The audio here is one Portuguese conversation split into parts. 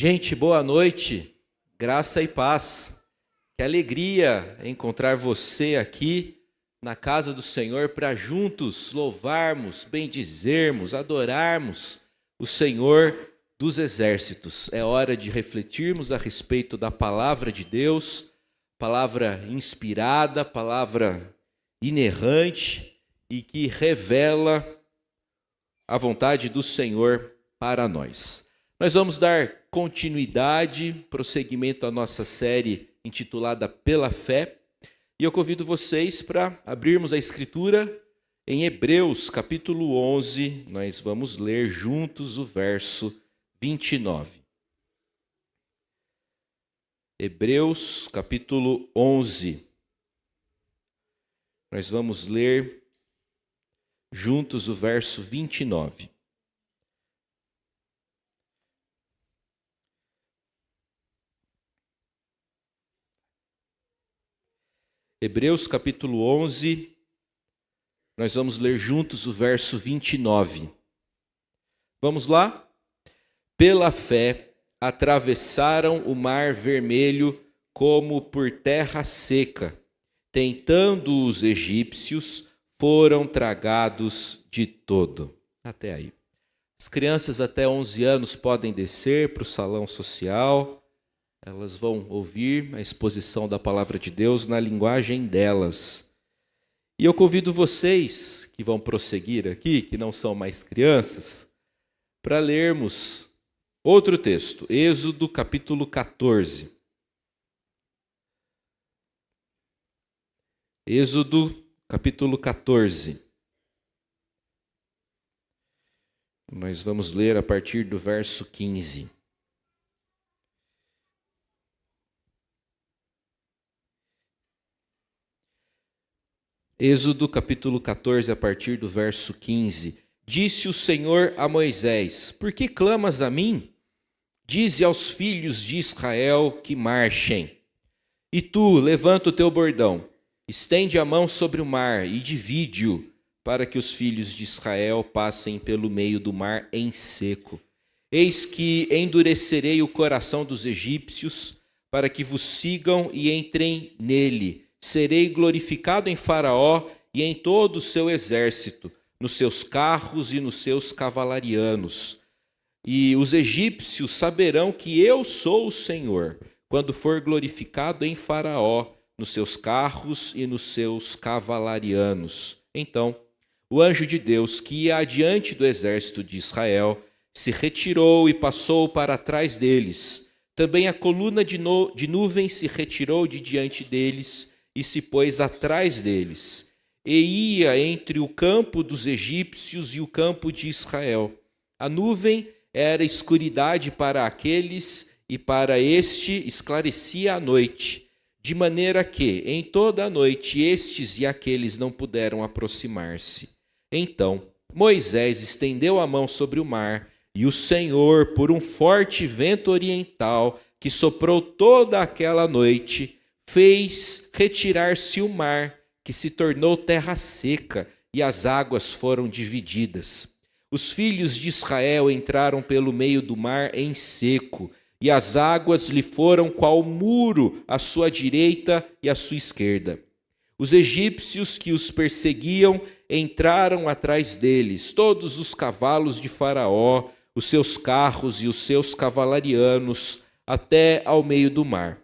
Gente, boa noite, graça e paz. Que alegria encontrar você aqui na casa do Senhor para juntos louvarmos, bendizermos, adorarmos o Senhor dos exércitos. É hora de refletirmos a respeito da palavra de Deus, palavra inspirada, palavra inerrante e que revela a vontade do Senhor para nós. Nós vamos dar continuidade, prosseguimento à nossa série intitulada Pela Fé. E eu convido vocês para abrirmos a Escritura em Hebreus, capítulo 11. Nós vamos ler juntos o verso 29. Hebreus, capítulo 11. Nós vamos ler juntos o verso 29. Hebreus capítulo 11, nós vamos ler juntos o verso 29. Vamos lá? Pela fé, atravessaram o mar vermelho como por terra seca. Tentando os egípcios, foram tragados de todo. Até aí. As crianças até 11 anos podem descer para o salão social. Elas vão ouvir a exposição da palavra de Deus na linguagem delas. E eu convido vocês que vão prosseguir aqui, que não são mais crianças, para lermos outro texto, Êxodo capítulo 14. Êxodo capítulo 14. Nós vamos ler a partir do verso 15. Êxodo capítulo 14, a partir do verso 15. Disse o Senhor a Moisés: Por que clamas a mim? Dize aos filhos de Israel que marchem. E tu, levanta o teu bordão, estende a mão sobre o mar e divide-o, para que os filhos de Israel passem pelo meio do mar em seco. Eis que endurecerei o coração dos egípcios, para que vos sigam e entrem nele. Serei glorificado em Faraó e em todo o seu exército, nos seus carros e nos seus cavalarianos. E os egípcios saberão que eu sou o Senhor, quando for glorificado em Faraó, nos seus carros e nos seus cavalarianos. Então, o anjo de Deus, que ia adiante do exército de Israel, se retirou e passou para trás deles. Também a coluna de nuvem se retirou de diante deles, e se pôs atrás deles, e ia entre o campo dos egípcios e o campo de Israel. A nuvem era escuridade para aqueles, e para este esclarecia a noite, de maneira que, em toda a noite, estes e aqueles não puderam aproximar-se. Então Moisés estendeu a mão sobre o mar, e o Senhor, por um forte vento oriental, que soprou toda aquela noite, fez retirar-se o mar, que se tornou terra seca, e as águas foram divididas. Os filhos de Israel entraram pelo meio do mar em seco, e as águas lhe foram qual muro à sua direita e à sua esquerda. Os egípcios que os perseguiam entraram atrás deles, todos os cavalos de Faraó, os seus carros e os seus cavalarianos, até ao meio do mar.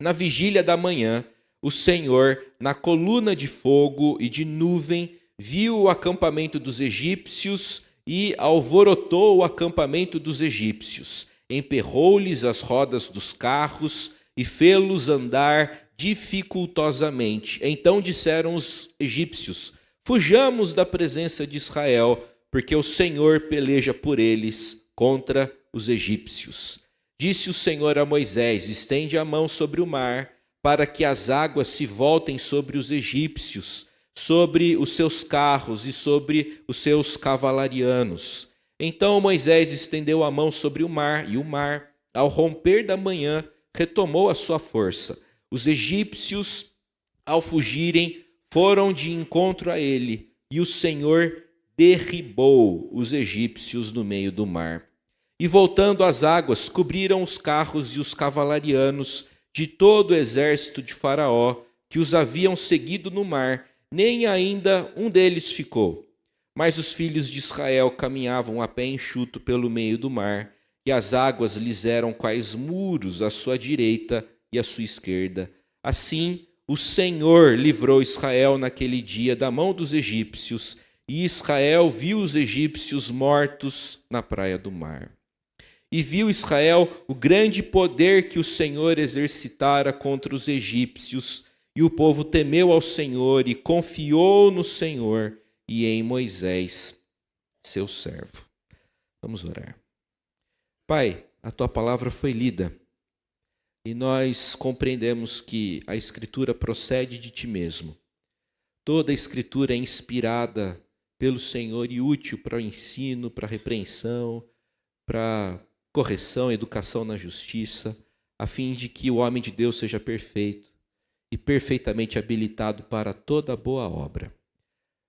Na vigília da manhã, o Senhor, na coluna de fogo e de nuvem, viu o acampamento dos egípcios e alvorotou o acampamento dos egípcios. Emperrou-lhes as rodas dos carros e fê-los andar dificultosamente. Então disseram os egípcios: Fujamos da presença de Israel, porque o Senhor peleja por eles contra os egípcios. Disse o Senhor a Moisés: Estende a mão sobre o mar, para que as águas se voltem sobre os egípcios, sobre os seus carros e sobre os seus cavalarianos. Então Moisés estendeu a mão sobre o mar, e o mar, ao romper da manhã, retomou a sua força. Os egípcios, ao fugirem, foram de encontro a ele, e o Senhor derribou os egípcios no meio do mar. E voltando às águas, cobriram os carros e os cavalarianos de todo o exército de Faraó, que os haviam seguido no mar, nem ainda um deles ficou. Mas os filhos de Israel caminhavam a pé enxuto pelo meio do mar, e as águas lhes eram quais muros à sua direita e à sua esquerda. Assim, o Senhor livrou Israel naquele dia da mão dos egípcios, e Israel viu os egípcios mortos na praia do mar. E viu Israel o grande poder que o Senhor exercitara contra os egípcios, e o povo temeu ao Senhor e confiou no Senhor e em Moisés, seu servo. Vamos orar. Pai, a tua palavra foi lida e nós compreendemos que a Escritura procede de ti mesmo. Toda a Escritura é inspirada pelo Senhor e útil para o ensino, para a repreensão, para correção, educação na justiça, a fim de que o homem de Deus seja perfeito e perfeitamente habilitado para toda boa obra.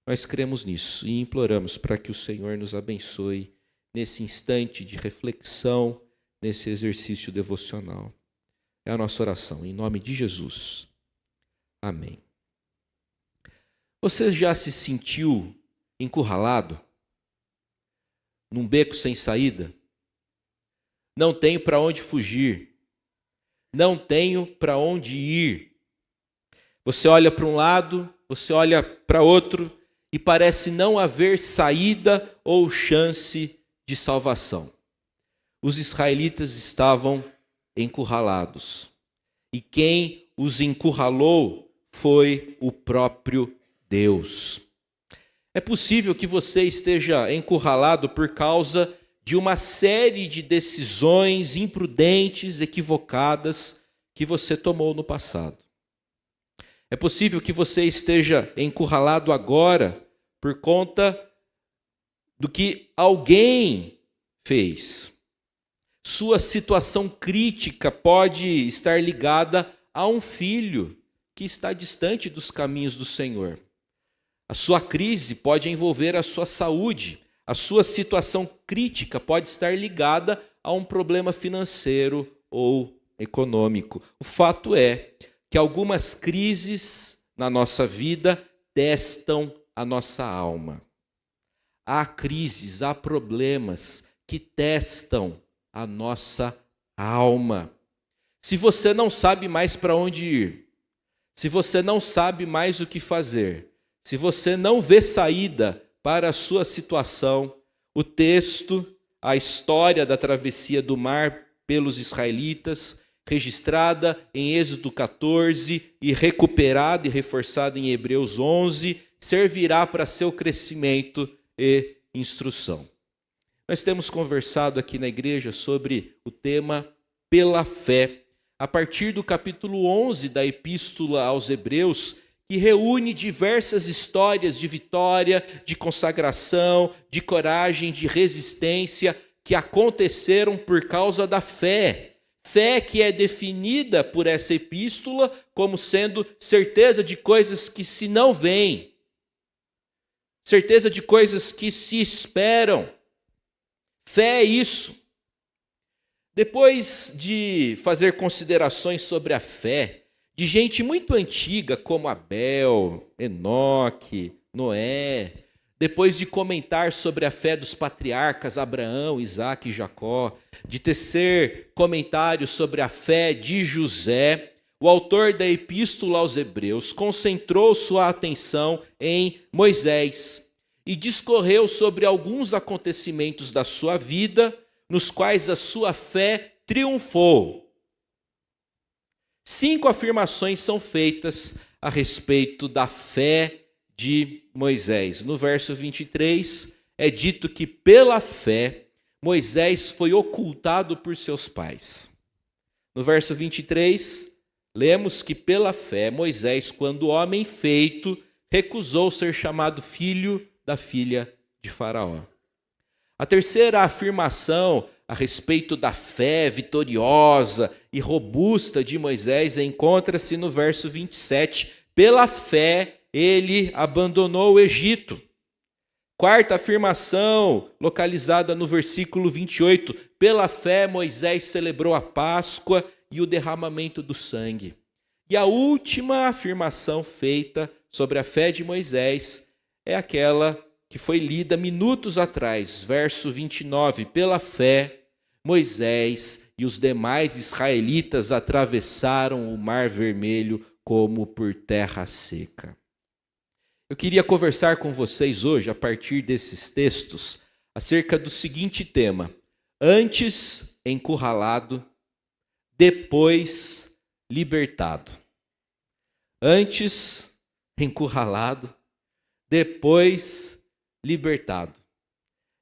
Nós cremos nisso e imploramos para que o Senhor nos abençoe nesse instante de reflexão, nesse exercício devocional. É a nossa oração, em nome de Jesus. Amém. Você já se sentiu encurralado? Num beco sem saída? Não tenho para onde fugir. Não tenho para onde ir. Você olha para um lado, você olha para outro e parece não haver saída ou chance de salvação. Os israelitas estavam encurralados. E quem os encurralou foi o próprio Deus. É possível que você esteja encurralado por causa de uma série de decisões imprudentes, equivocadas, que você tomou no passado. É possível que você esteja encurralado agora por conta do que alguém fez. Sua situação crítica pode estar ligada a um filho que está distante dos caminhos do Senhor. A sua crise pode envolver a sua saúde. A sua situação crítica pode estar ligada a um problema financeiro ou econômico. O fato é que algumas crises na nossa vida testam a nossa alma. Há crises, há problemas que testam a nossa alma. Se você não sabe mais para onde ir, se você não sabe mais o que fazer, se você não vê saída para a sua situação, o texto, a história da travessia do mar pelos israelitas, registrada em Êxodo 14 e recuperada e reforçada em Hebreus 11, servirá para seu crescimento e instrução. Nós temos conversado aqui na igreja sobre o tema pela fé, a partir do capítulo 11 da Epístola aos Hebreus, que reúne diversas histórias de vitória, de consagração, de coragem, de resistência, que aconteceram por causa da fé. Fé que é definida por essa epístola como sendo certeza de coisas que se não veem, certeza de coisas que se esperam. Fé é isso. Depois de fazer considerações sobre a fé, de gente muito antiga como Abel, Enoque, Noé, depois de comentar sobre a fé dos patriarcas Abraão, Isaque e Jacó, de tecer comentários sobre a fé de José, o autor da Epístola aos Hebreus concentrou sua atenção em Moisés e discorreu sobre alguns acontecimentos da sua vida, nos quais a sua fé triunfou. 5 afirmações são feitas a respeito da fé de Moisés. No verso 23, é dito que pela fé, Moisés foi ocultado por seus pais. No verso 23, lemos que pela fé, Moisés, quando homem feito, recusou ser chamado filho da filha de Faraó. A terceira afirmação a respeito da fé vitoriosa e robusta de Moisés encontra-se no verso 27. Pela fé, ele abandonou o Egito. Quarta afirmação, localizada no versículo 28. Pela fé, Moisés celebrou a Páscoa e o derramamento do sangue. E a última afirmação feita sobre a fé de Moisés é aquela que foi lida minutos atrás, verso 29. Pela fé, Moisés e os demais israelitas atravessaram o Mar Vermelho como por terra seca. Eu queria conversar com vocês hoje, a partir desses textos, acerca do seguinte tema: antes encurralado, depois libertado. Antes encurralado, depois libertado.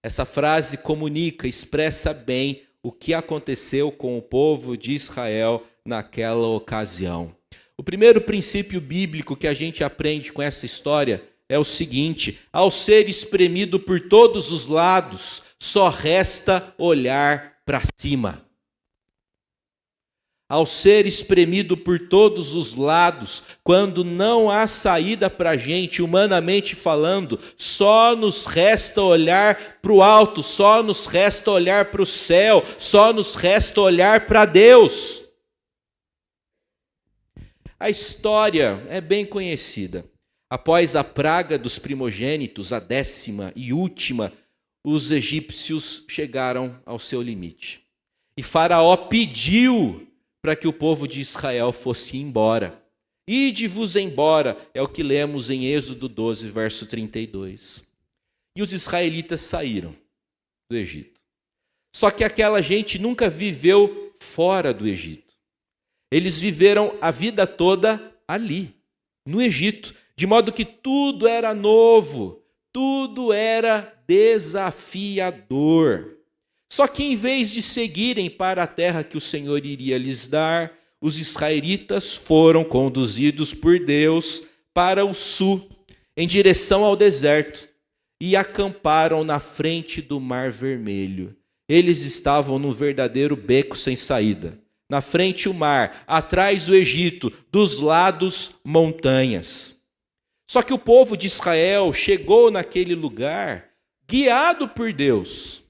Essa frase comunica, expressa bem o que aconteceu com o povo de Israel naquela ocasião. O primeiro princípio bíblico que a gente aprende com essa história é o seguinte: ao ser espremido por todos os lados, só resta olhar para cima. Ao ser espremido por todos os lados, quando não há saída para a gente, humanamente falando, só nos resta olhar para o alto, só nos resta olhar para o céu, só nos resta olhar para Deus. A história é bem conhecida. Após a praga dos primogênitos, a 10ª e última, os egípcios chegaram ao seu limite. E Faraó pediu para que o povo de Israel fosse embora. Ide-vos embora, é o que lemos em Êxodo 12, verso 32. E os israelitas saíram do Egito. Só que aquela gente nunca viveu fora do Egito. Eles viveram a vida toda ali, no Egito, de modo que tudo era novo, tudo era desafiador. Só que em vez de seguirem para a terra que o Senhor iria lhes dar, os israelitas foram conduzidos por Deus para o sul, em direção ao deserto, e acamparam na frente do Mar Vermelho. Eles estavam num verdadeiro beco sem saída. Na frente o mar, atrás o Egito, dos lados montanhas. Só que o povo de Israel chegou naquele lugar guiado por Deus,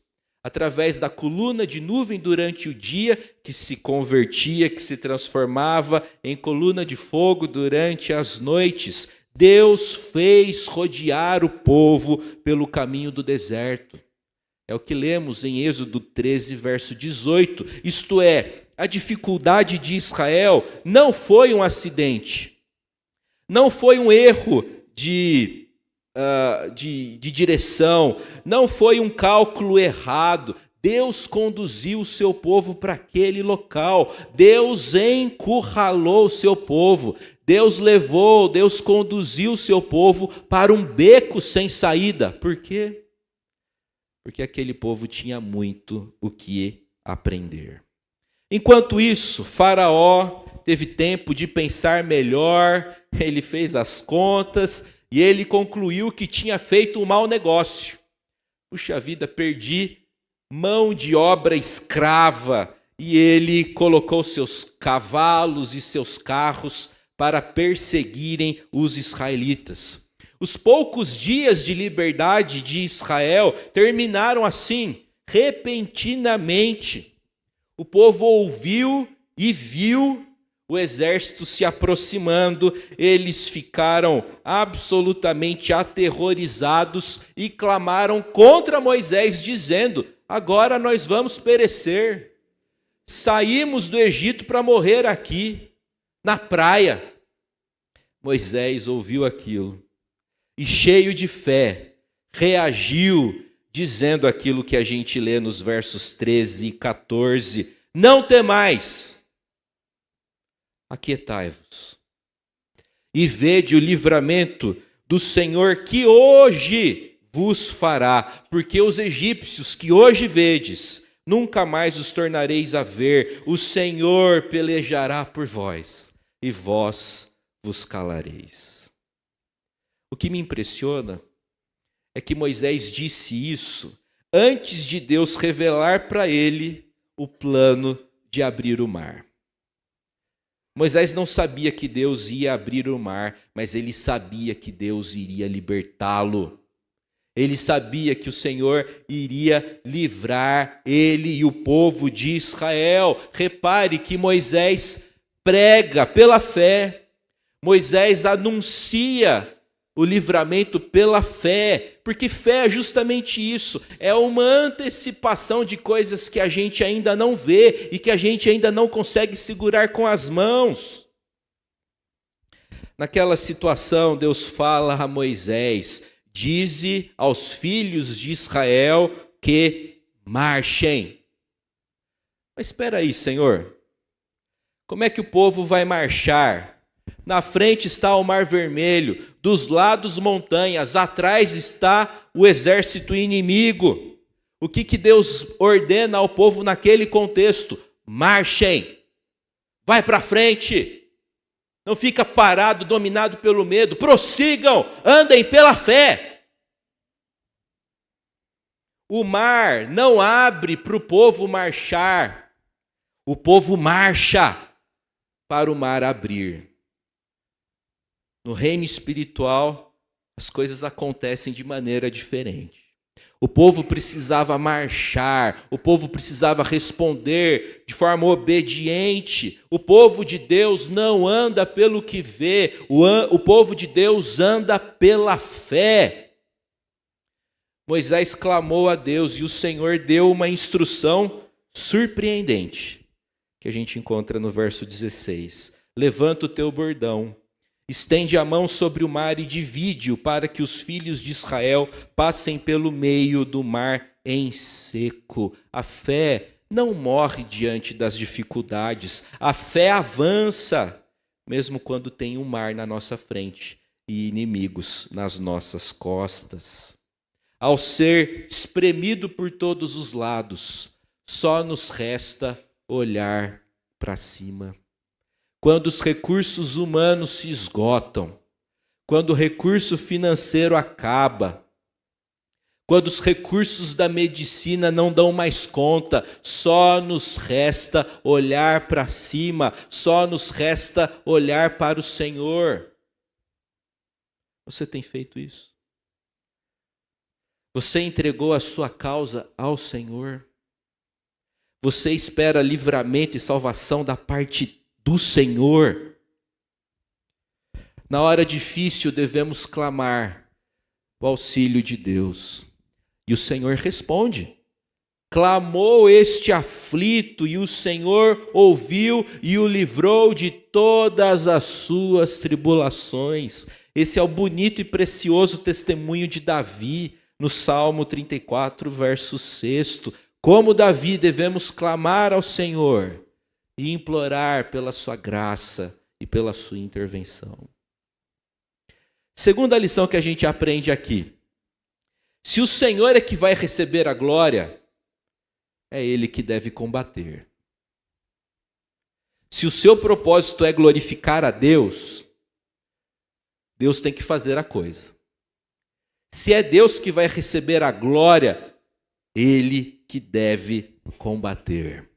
através da coluna de nuvem durante o dia, que se convertia, que se transformava em coluna de fogo durante as noites. Deus fez rodear o povo pelo caminho do deserto. É o que lemos em Êxodo 13, verso 18. Isto é, a dificuldade de Israel não foi um acidente, não foi um erro de direção, não foi um cálculo errado. Deus conduziu o seu povo para aquele local, Deus encurralou o seu povo, Deus conduziu o seu povo para um beco sem saída. Por quê? Porque aquele povo tinha muito o que aprender. Enquanto isso, Faraó teve tempo de pensar melhor, ele fez as contas e ele concluiu que tinha feito um mau negócio. Puxa vida, perdi mão de obra escrava. E ele colocou seus cavalos e seus carros para perseguirem os israelitas. Os poucos dias de liberdade de Israel terminaram assim, repentinamente. O povo ouviu e viu o exército se aproximando, eles ficaram absolutamente aterrorizados e clamaram contra Moisés, dizendo: agora nós vamos perecer. Saímos do Egito para morrer aqui, na praia. Moisés ouviu aquilo e, cheio de fé, reagiu, dizendo aquilo que a gente lê nos versos 13 e 14. Não temais, aquietai-vos, e vede o livramento do Senhor que hoje vos fará, porque os egípcios que hoje vedes, nunca mais os tornareis a ver. O Senhor pelejará por vós, e vós vos calareis. O que me impressiona é que Moisés disse isso antes de Deus revelar para ele o plano de abrir o mar. Moisés não sabia que Deus ia abrir o mar, mas ele sabia que Deus iria libertá-lo. Ele sabia que o Senhor iria livrar ele e o povo de Israel. Repare que Moisés prega pela fé. Moisés anuncia o livramento pela fé, porque fé é justamente isso, é uma antecipação de coisas que a gente ainda não vê e que a gente ainda não consegue segurar com as mãos. Naquela situação, Deus fala a Moisés: dize aos filhos de Israel que marchem. Mas espera aí, Senhor, como é que o povo vai marchar? Na frente está o Mar Vermelho, dos lados montanhas, atrás está o exército inimigo. O que Deus ordena ao povo naquele contexto? Marchem, vai para frente, não fica parado, dominado pelo medo, prossigam, andem pela fé. O mar não abre para o povo marchar, o povo marcha para o mar abrir. No reino espiritual, as coisas acontecem de maneira diferente. O povo precisava marchar, o povo precisava responder de forma obediente. O povo de Deus não anda pelo que vê, o povo de Deus anda pela fé. Moisés clamou a Deus e o Senhor deu uma instrução surpreendente, que a gente encontra no verso 16. Levanta o teu bordão, estende a mão sobre o mar e divide-o para que os filhos de Israel passem pelo meio do mar em seco. A fé não morre diante das dificuldades. A fé avança, mesmo quando tem um mar na nossa frente e inimigos nas nossas costas. Ao ser espremido por todos os lados, só nos resta olhar para cima. Quando os recursos humanos se esgotam, quando o recurso financeiro acaba, quando os recursos da medicina não dão mais conta, só nos resta olhar para cima, só nos resta olhar para o Senhor. Você tem feito isso? Você entregou a sua causa ao Senhor? Você espera livramento e salvação da parte do Senhor? Na hora difícil devemos clamar o auxílio de Deus. E o Senhor responde. Clamou este aflito e o Senhor ouviu e o livrou de todas as suas tribulações. Esse é o bonito e precioso testemunho de Davi no Salmo 34, verso 6. Como Davi devemos clamar ao Senhor e implorar pela sua graça e pela sua intervenção. Segunda lição que a gente aprende aqui. Se o Senhor é que vai receber a glória, é Ele que deve combater. Se o seu propósito é glorificar a Deus, Deus tem que fazer a coisa. Se é Deus que vai receber a glória, Ele que deve combater.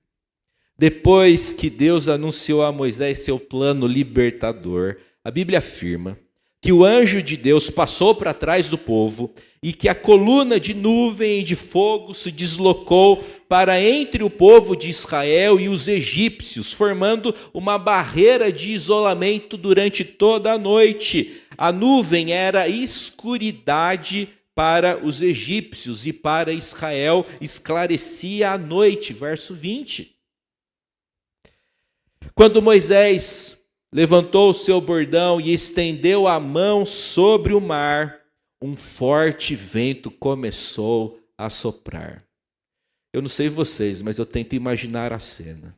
Depois que Deus anunciou a Moisés seu plano libertador, a Bíblia afirma que o anjo de Deus passou para trás do povo e que a coluna de nuvem e de fogo se deslocou para entre o povo de Israel e os egípcios, formando uma barreira de isolamento durante toda a noite. A nuvem era escuridade para os egípcios e para Israel esclarecia a noite. Verso 20. Quando Moisés levantou o seu bordão e estendeu a mão sobre o mar, um forte vento começou a soprar. Eu não sei vocês, mas eu tento imaginar a cena.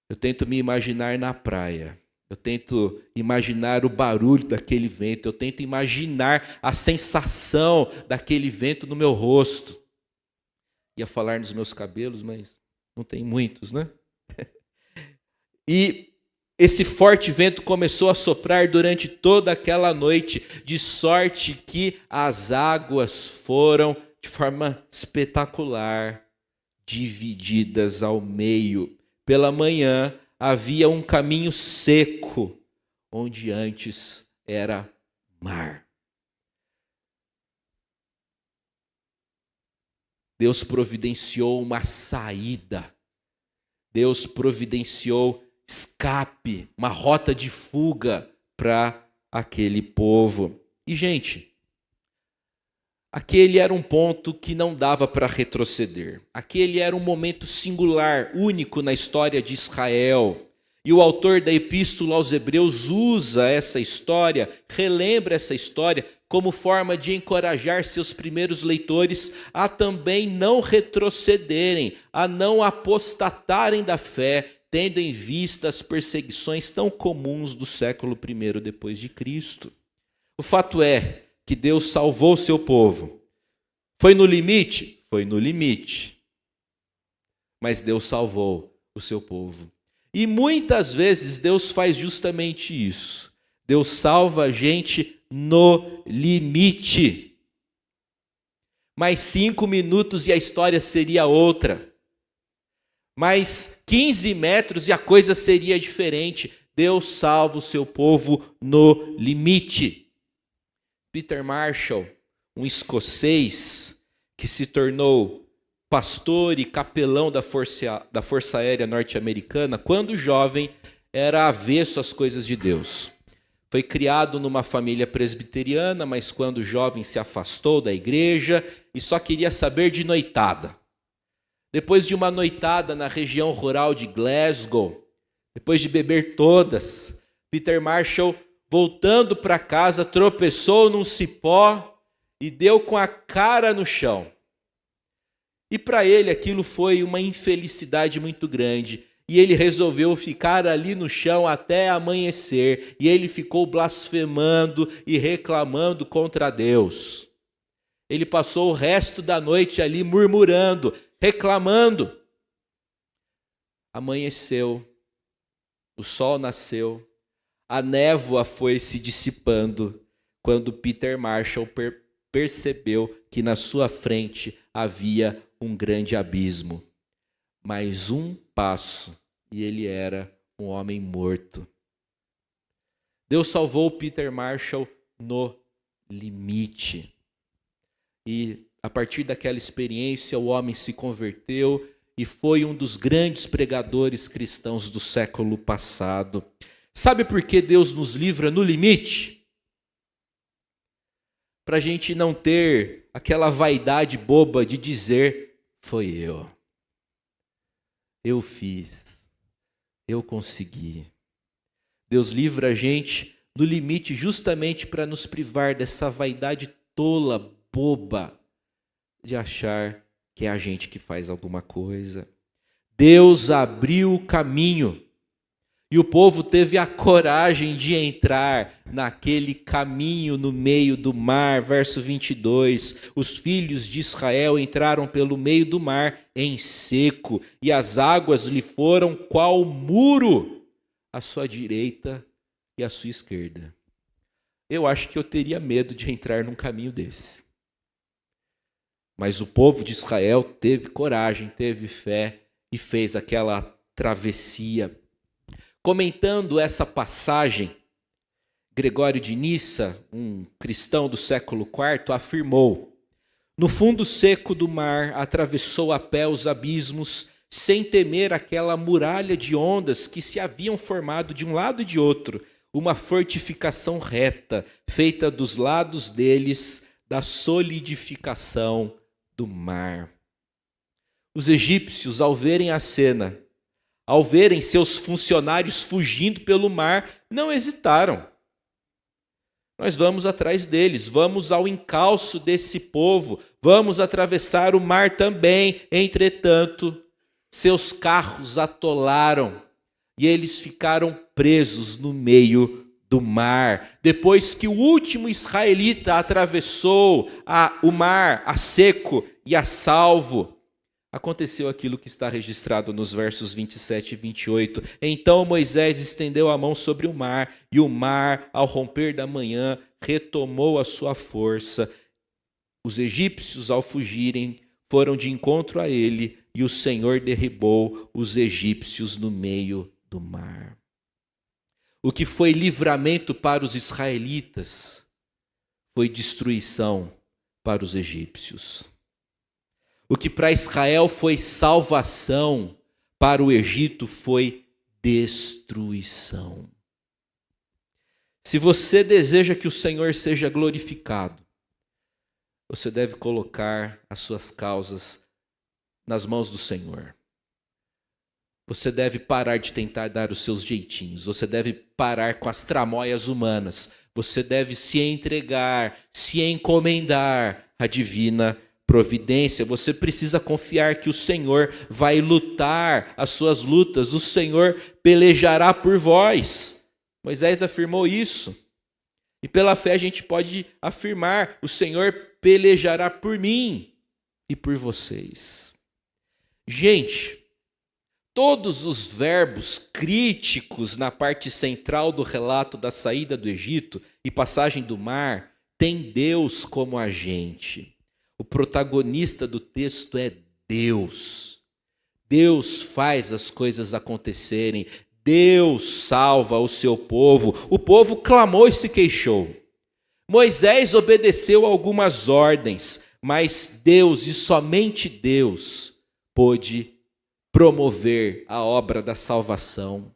Eu tento me imaginar na praia. Eu tento imaginar o barulho daquele vento. Eu tento imaginar a sensação daquele vento no meu rosto. Ia falar nos meus cabelos, mas não tem muitos, né? E esse forte vento começou a soprar durante toda aquela noite, de sorte que as águas foram, de forma espetacular, divididas ao meio. Pela manhã havia um caminho seco, onde antes era mar. Deus providenciou uma saída. Deus providenciou escape, uma rota de fuga para aquele povo. E, gente, aquele era um ponto que não dava para retroceder. Aquele era um momento singular, único na história de Israel. E o autor da Epístola aos Hebreus usa essa história, relembra essa história, como forma de encorajar seus primeiros leitores a também não retrocederem, a não apostatarem da fé, tendo em vista as perseguições tão comuns do século I depois de Cristo. O fato é que Deus salvou o seu povo. Foi no limite? Foi no limite. Mas Deus salvou o seu povo. E muitas vezes Deus faz justamente isso. Deus salva a gente no limite. Mais 5 minutos e a história seria outra. Mais 15 metros e a coisa seria diferente. Deus salva o seu povo no limite. Peter Marshall, um escocês que se tornou pastor e capelão da Força Aérea Norte-Americana, quando jovem, era avesso às coisas de Deus. Foi criado numa família presbiteriana, mas quando jovem se afastou da igreja e só queria saber de noitada. Depois de uma noitada na região rural de Glasgow, depois de beber todas, Peter Marshall, voltando para casa, tropeçou num cipó e deu com a cara no chão. E para ele aquilo foi uma infelicidade muito grande. E ele resolveu ficar ali no chão até amanhecer. E ele ficou blasfemando e reclamando contra Deus. Ele passou o resto da noite ali murmurando, reclamando. Amanheceu, o sol nasceu, a névoa foi se dissipando quando Peter Marshall percebeu que na sua frente havia um grande abismo. Mais um passo e ele era um homem morto. Deus salvou Peter Marshall no limite. E a partir daquela experiência o homem se converteu e foi um dos grandes pregadores cristãos do século passado. Sabe por que Deus nos livra no limite? Para a gente não ter aquela vaidade boba de dizer, foi eu fiz, eu consegui. Deus livra a gente no limite justamente para nos privar dessa vaidade tola, boba, de achar que é a gente que faz alguma coisa. Deus abriu o caminho. E o povo teve a coragem de entrar naquele caminho no meio do mar. Verso 22. Os filhos de Israel entraram pelo meio do mar em seco, e as águas lhe foram qual muro à sua direita e à sua esquerda. Eu acho que eu teria medo de entrar num caminho desse. Mas o povo de Israel teve coragem, teve fé e fez aquela travessia. Comentando essa passagem, Gregório de Nissa, um cristão do século IV, afirmou: no fundo seco do mar atravessou a pé os abismos, sem temer aquela muralha de ondas que se haviam formado de um lado e de outro, uma fortificação reta, feita dos lados deles da solidificação do mar. Os egípcios, ao verem a cena, ao verem seus funcionários fugindo pelo mar, não hesitaram. Nós vamos atrás deles, vamos ao encalço desse povo, vamos atravessar o mar também. Entretanto, seus carros atolaram e eles ficaram presos no meio do mar. Depois que o último israelita atravessou o mar a seco e a salvo, aconteceu aquilo que está registrado nos versos 27 e 28. Então Moisés estendeu a mão sobre o mar, e o mar, ao romper da manhã, retomou a sua força. Os egípcios, ao fugirem, foram de encontro a ele, e o Senhor derribou os egípcios no meio do mar. O que foi livramento para os israelitas foi destruição para os egípcios. O que para Israel foi salvação, para o Egito foi destruição. Se você deseja que o Senhor seja glorificado, você deve colocar as suas causas nas mãos do Senhor. Você deve parar de tentar dar os seus jeitinhos. Você deve parar com as tramóias humanas. Você deve se entregar, se encomendar à divina providência. Você precisa confiar que o Senhor vai lutar as suas lutas. O Senhor pelejará por vós. Moisés afirmou isso. E pela fé a gente pode afirmar: o Senhor pelejará por mim e por vocês. Gente, todos os verbos críticos na parte central do relato da saída do Egito e passagem do mar têm Deus como agente. O protagonista do texto é Deus. Deus faz as coisas acontecerem. Deus salva o seu povo. O povo clamou e se queixou. Moisés obedeceu algumas ordens, mas Deus e somente Deus pôde promover a obra da salvação.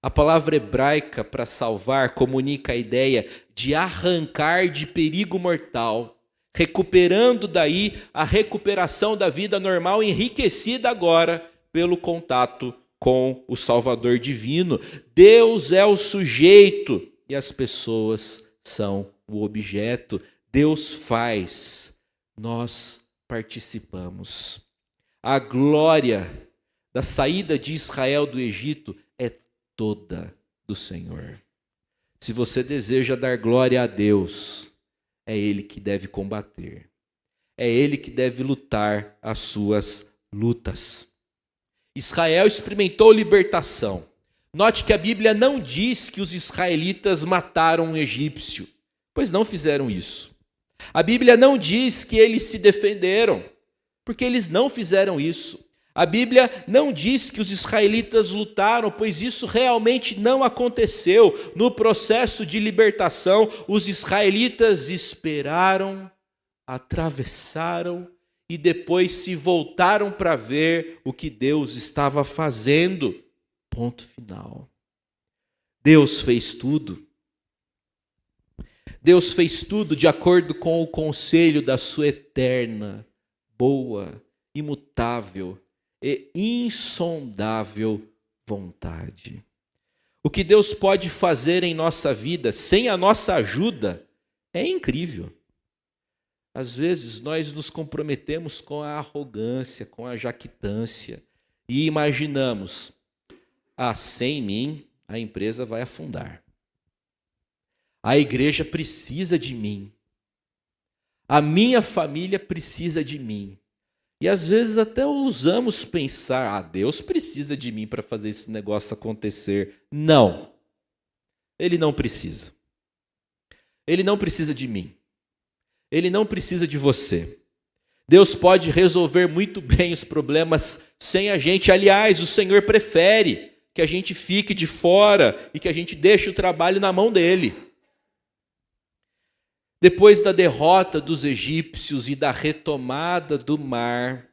A palavra hebraica para salvar comunica a ideia de arrancar de perigo mortal, recuperando daí a recuperação da vida normal, enriquecida agora pelo contato com o Salvador divino. Deus é o sujeito e as pessoas são o objeto. Deus faz, nós participamos. A glória da saída de Israel do Egito é toda do Senhor. Se você deseja dar glória a Deus, é Ele que deve combater. É Ele que deve lutar as suas lutas. Israel experimentou libertação. Note que a Bíblia não diz que os israelitas mataram um egípcio, pois não fizeram isso. A Bíblia não diz que eles se defenderam, porque eles não fizeram isso. A Bíblia não diz que os israelitas lutaram, pois isso realmente não aconteceu. No processo de libertação, os israelitas esperaram, atravessaram e depois se voltaram para ver o que Deus estava fazendo. Ponto final. Deus fez tudo. Deus fez tudo de acordo com o conselho da sua eterna, boa, imutável e insondável vontade. O que Deus pode fazer em nossa vida sem a nossa ajuda é incrível. Às vezes nós nos comprometemos com a arrogância, com a jactância e imaginamos: sem mim a empresa vai afundar. A igreja precisa de mim. A minha família precisa de mim. E às vezes até ousamos pensar: Deus precisa de mim para fazer esse negócio acontecer. Não. Ele não precisa. Ele não precisa de mim. Ele não precisa de você. Deus pode resolver muito bem os problemas sem a gente. Aliás, o Senhor prefere que a gente fique de fora e que a gente deixe o trabalho na mão dele. Depois da derrota dos egípcios e da retomada do mar,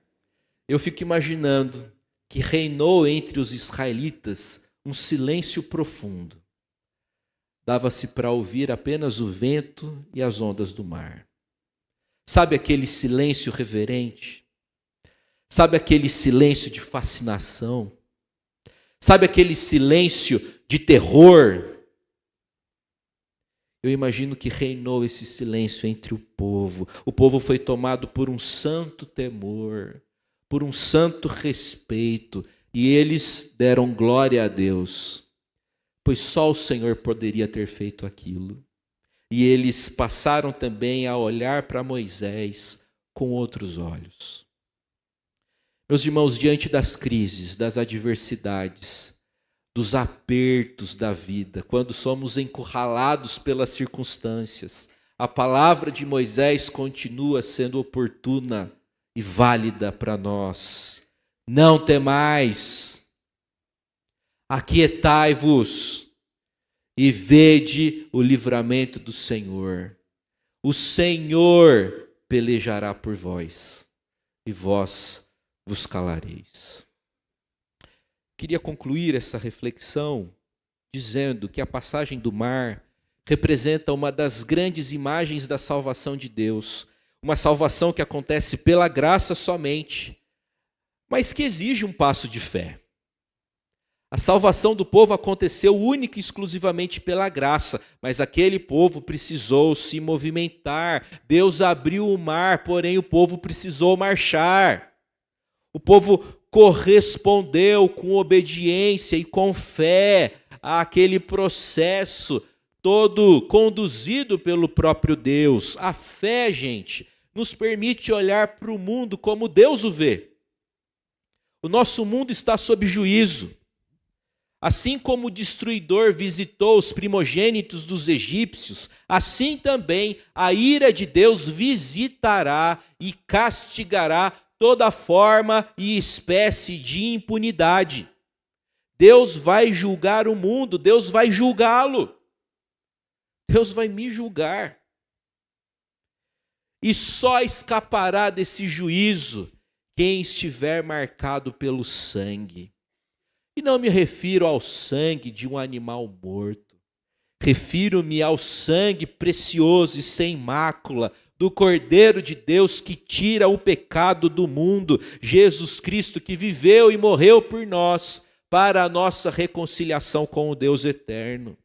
eu fico imaginando que reinou entre os israelitas um silêncio profundo. Dava-se para ouvir apenas o vento e as ondas do mar. Sabe aquele silêncio reverente? Sabe aquele silêncio de fascinação? Sabe aquele silêncio de terror? Eu imagino que reinou esse silêncio entre o povo. O povo foi tomado por um santo temor, por um santo respeito, e eles deram glória a Deus, pois só o Senhor poderia ter feito aquilo. E eles passaram também a olhar para Moisés com outros olhos. Meus irmãos, diante das crises, das adversidades, dos apertos da vida, quando somos encurralados pelas circunstâncias, a palavra de Moisés continua sendo oportuna e válida para nós. Não temais, aquietai-vos e vede o livramento do Senhor. O Senhor pelejará por vós. e vós vos calareis. Queria concluir essa reflexão dizendo que a passagem do mar representa uma das grandes imagens da salvação de Deus, uma salvação que acontece pela graça somente, mas que exige um passo de fé. A salvação do povo aconteceu única e exclusivamente pela graça, mas aquele povo precisou se movimentar. Deus abriu o mar, porém o povo precisou marchar. O povo correspondeu com obediência e com fé àquele processo todo conduzido pelo próprio Deus. A fé, gente, nos permite olhar para o mundo como Deus o vê. O nosso mundo está sob juízo. Assim como o destruidor visitou os primogênitos dos egípcios, assim também a ira de Deus visitará e castigará toda forma e espécie de impunidade. Deus vai julgar o mundo, Deus vai julgá-lo. Deus vai me julgar. E só escapará desse juízo quem estiver marcado pelo sangue. E não me refiro ao sangue de um animal morto. Refiro-me ao sangue precioso e sem mácula do Cordeiro de Deus que tira o pecado do mundo, Jesus Cristo, que viveu e morreu por nós para a nossa reconciliação com o Deus eterno.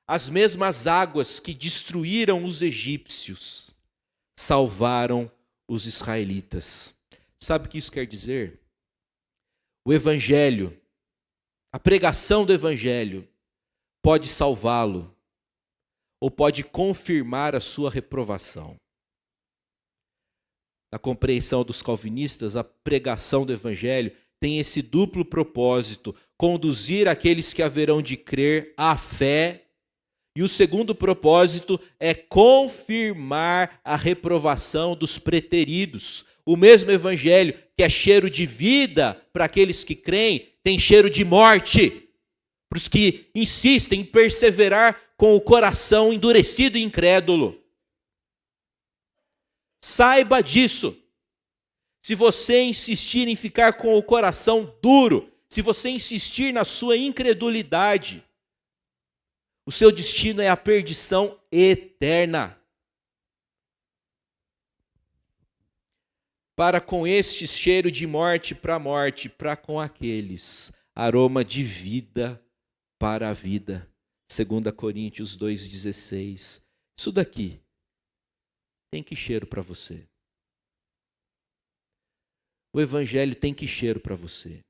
As mesmas águas que destruíram os egípcios salvaram os israelitas. Sabe o que isso quer dizer? O evangelho, a pregação do evangelho pode salvá-lo ou pode confirmar a sua reprovação. Na compreensão dos calvinistas, a pregação do evangelho tem esse duplo propósito: conduzir aqueles que haverão de crer à fé, e o segundo propósito é confirmar a reprovação dos preteridos. O mesmo evangelho que é cheiro de vida para aqueles que creem, tem cheiro de morte para os que insistem em perseverar com o coração endurecido e incrédulo. Saiba disso. Se você insistir em ficar com o coração duro, se você insistir na sua incredulidade, o seu destino é a perdição eterna. Para com este cheiro de morte para a morte, para com aqueles, aroma de vida para a vida. 2 Coríntios 2,16. Isso daqui tem que cheiro para você. O evangelho tem que cheiro para você.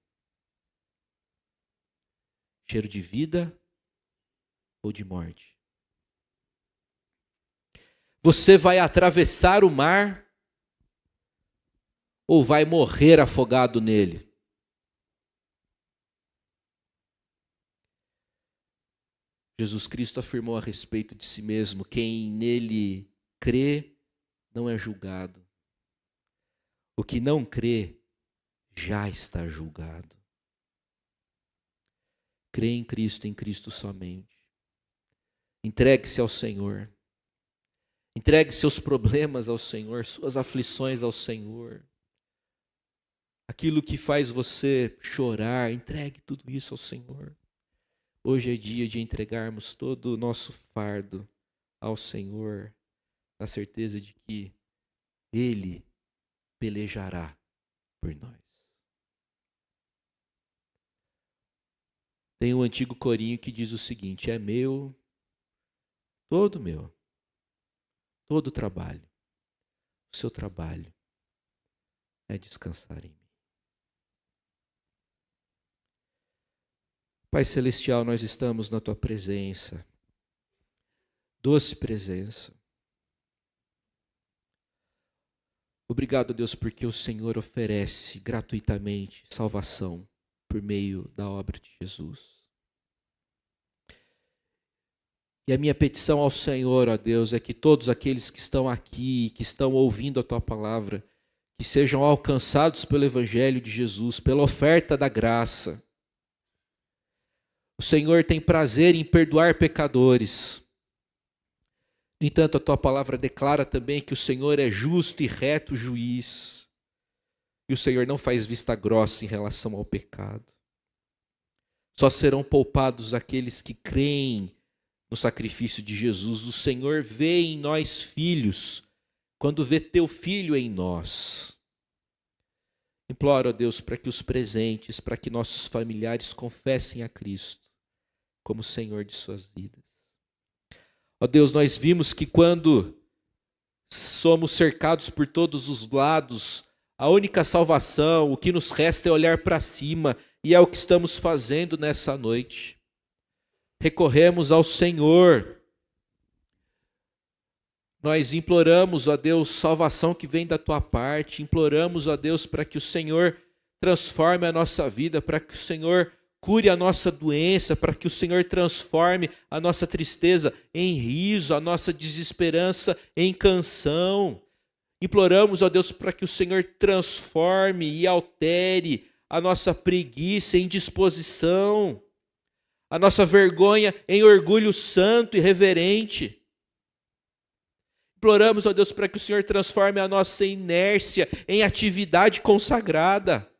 Cheiro de vida ou de morte? Você vai atravessar o mar ou vai morrer afogado nele? Jesus Cristo afirmou a respeito de si mesmo: quem nele crê não é julgado. O que não crê já está julgado. Crê em Cristo somente. Entregue-se ao Senhor. Entregue seus problemas ao Senhor, suas aflições ao Senhor. Aquilo que faz você chorar, entregue tudo isso ao Senhor. Hoje é dia de entregarmos todo o nosso fardo ao Senhor, na certeza de que Ele pelejará por nós. Tem um antigo corinho que diz o seguinte: é meu, todo o trabalho. O seu trabalho é descansar em mim. Pai Celestial, nós estamos na Tua presença, doce presença. Obrigado, Deus, porque o Senhor oferece gratuitamente salvação por meio da obra de Jesus. E a minha petição ao Senhor, ó Deus, é que todos aqueles que estão aqui, que estão ouvindo a Tua palavra, que sejam alcançados pelo Evangelho de Jesus, pela oferta da graça. O Senhor tem prazer em perdoar pecadores. No entanto, a Tua palavra declara também que o Senhor é justo e reto juiz. E o Senhor não faz vista grossa em relação ao pecado. Só serão poupados aqueles que creem no sacrifício de Jesus. O Senhor vê em nós filhos, quando vê teu filho em nós. Imploro a Deus para que os presentes, para que nossos familiares confessem a Cristo como Senhor de suas vidas. Ó Deus, nós vimos que quando somos cercados por todos os lados, a única salvação, o que nos resta é olhar para cima, e é o que estamos fazendo nessa noite. Recorremos ao Senhor. Nós imploramos, ó Deus, salvação que vem da tua parte. Imploramos, ó Deus, para que o Senhor transforme a nossa vida, para que o Senhor cure a nossa doença, para que o Senhor transforme a nossa tristeza em riso, a nossa desesperança em canção. Imploramos, ó Deus, para que o Senhor transforme e altere a nossa preguiça em disposição, a nossa vergonha em orgulho santo e reverente. Imploramos, ó Deus, para que o Senhor transforme a nossa inércia em atividade consagrada.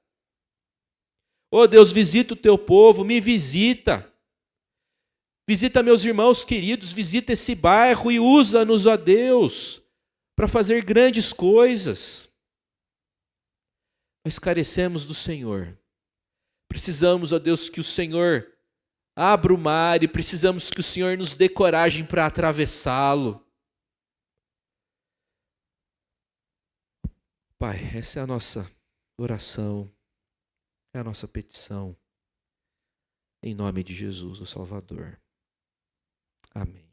Ó Deus, visita o teu povo, me visita. Visita meus irmãos queridos, visita esse bairro e usa-nos, ó Deus, para fazer grandes coisas. Nós carecemos do Senhor. Precisamos, ó Deus, que o Senhor abra o mar e precisamos que o Senhor nos dê coragem para atravessá-lo. Pai, essa é a nossa oração, é a nossa petição. Em nome de Jesus, o Salvador. Amém.